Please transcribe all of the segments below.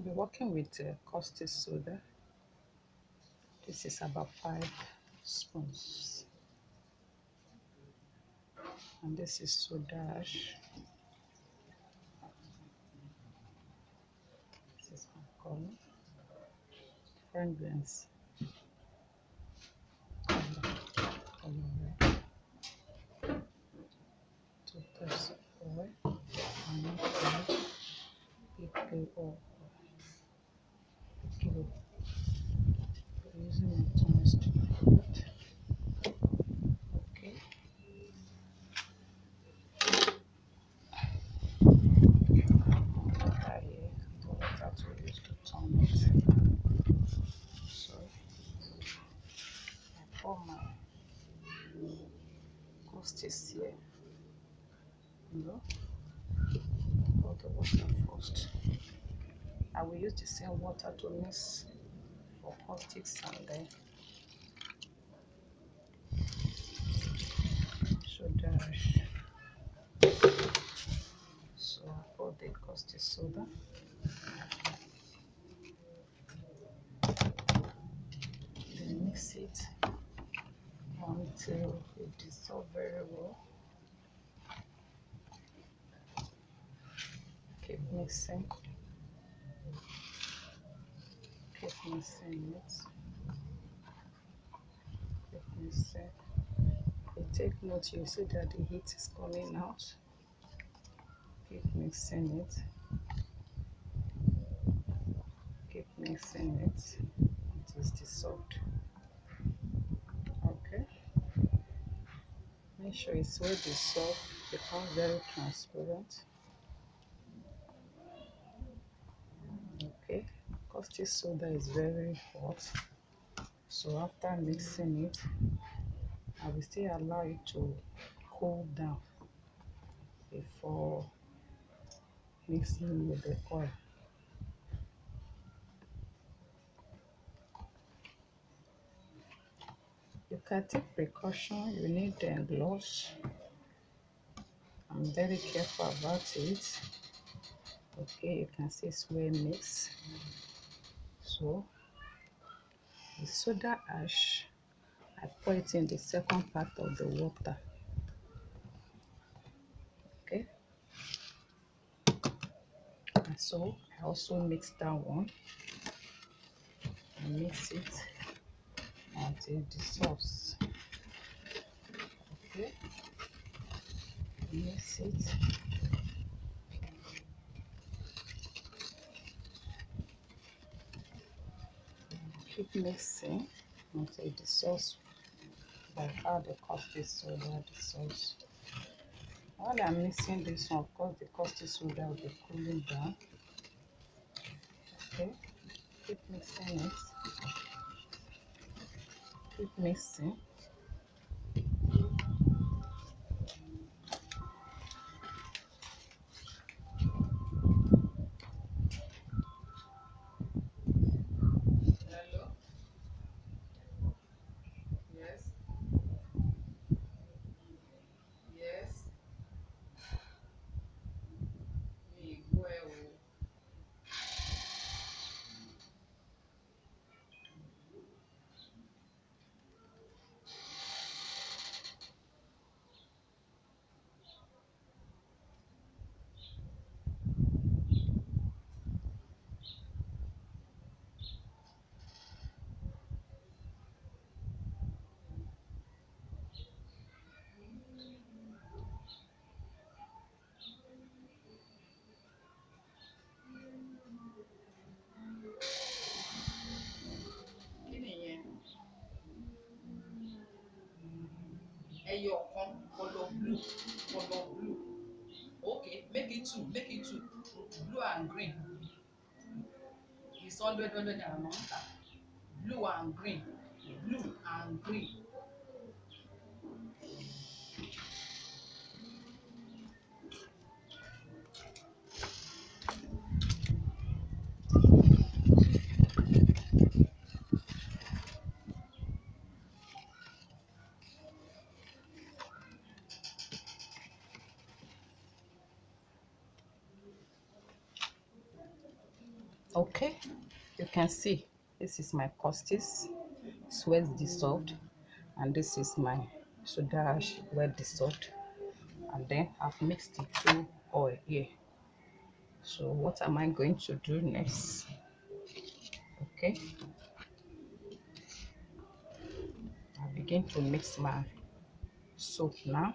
be working with caustic soda. This is about 5 spoons, and this is soda ash. This is my color, fragrance, color red. 2 types of oil, and not oil, big oil, big oil. We're using my tongs to put. Okay. Water here, the water to use to turn it. So I pour my caustic here. No, pour the water first. I will use the same water to mix for caustics and then soda ash. So I pour the caustic soda. Then mix it until it dissolves very well. Keep mixing. Keep mixing it. Keep mixing. You take note, you see that the heat is coming out. Keep mixing it. Keep mixing it until it's dissolved. Okay. Make sure it's well dissolved, becomes very transparent. Okay. Caustic soda is very hot. So after mixing it, I will still allow it to cool down before mixing with the oil. You can take precaution, you need gloves. I'm very careful about it. Okay, you can see it's well mixed. So the soda ash, I pour it in the second part of the water. Okay, and so I also mix that one and mix it until it dissolves. Okay, mix it. Keep mixing until it dissolves by how the caustic soda dissolves. While I'm mixing this one, of course, the caustic soda will be cooling down. Okay, keep mixing it. Keep mixing. Hello? Yes? Yes? Me, go ahead. Kí nìyẹn? Ẹyọ kan, color blue, color blue. Okay, make it two, make it two. Blue and green. It's 100 amount. Blue and green. Blue and green. Okay, you can see this is my costis, it's well dissolved, and this is my soda ash, well dissolved. And then I've mixed the two oil here. So what am I going to do next? Okay, I begin to mix my soap now.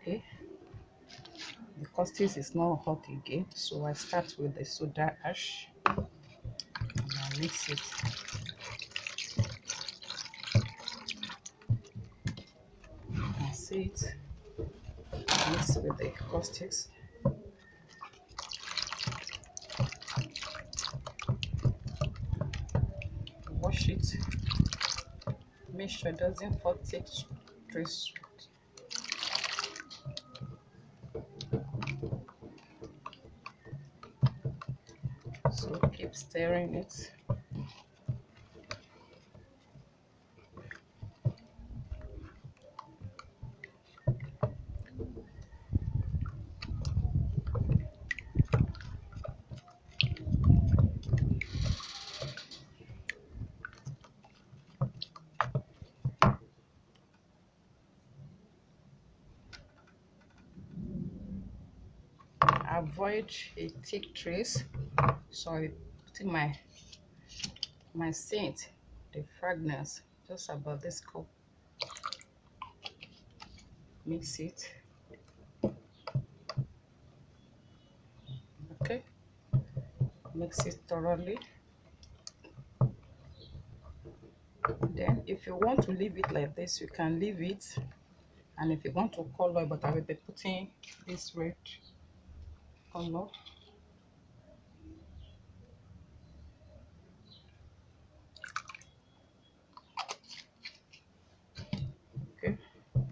Okay, the costis is not hot again, so I start with the soda ash and I mix it. You can see it. Mix with the caustics. Wash it. Make sure it doesn't fall thick trace. So keep stirring it. Avoid a thick trace. So I put in my scent, the fragrance, just about this cup. Mix it. Okay. Mix it thoroughly. Then if you want to leave it like this, you can leave it. And if you want to color, but I will be putting this red color. Okay,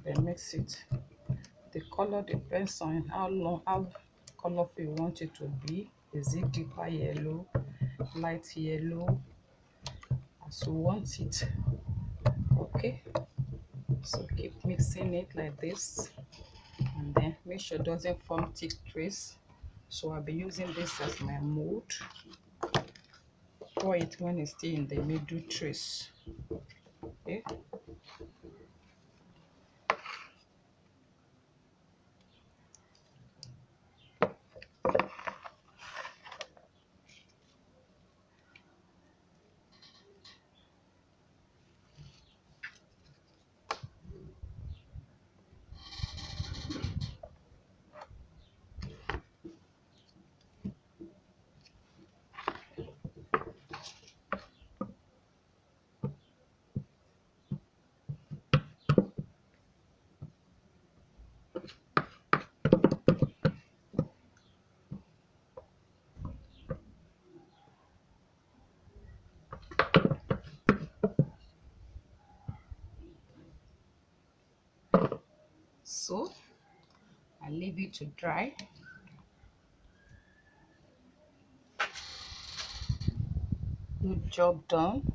then mix it. The color depends on how colorful you want it to be. Is it deeper yellow, light yellow, as you want it? Okay, so keep mixing it like this, and then make sure it doesn't form thick trace. So I'll be using this as my mold. Pour it when it's still in the middle trace. Okay. So I leave it to dry. Good job done.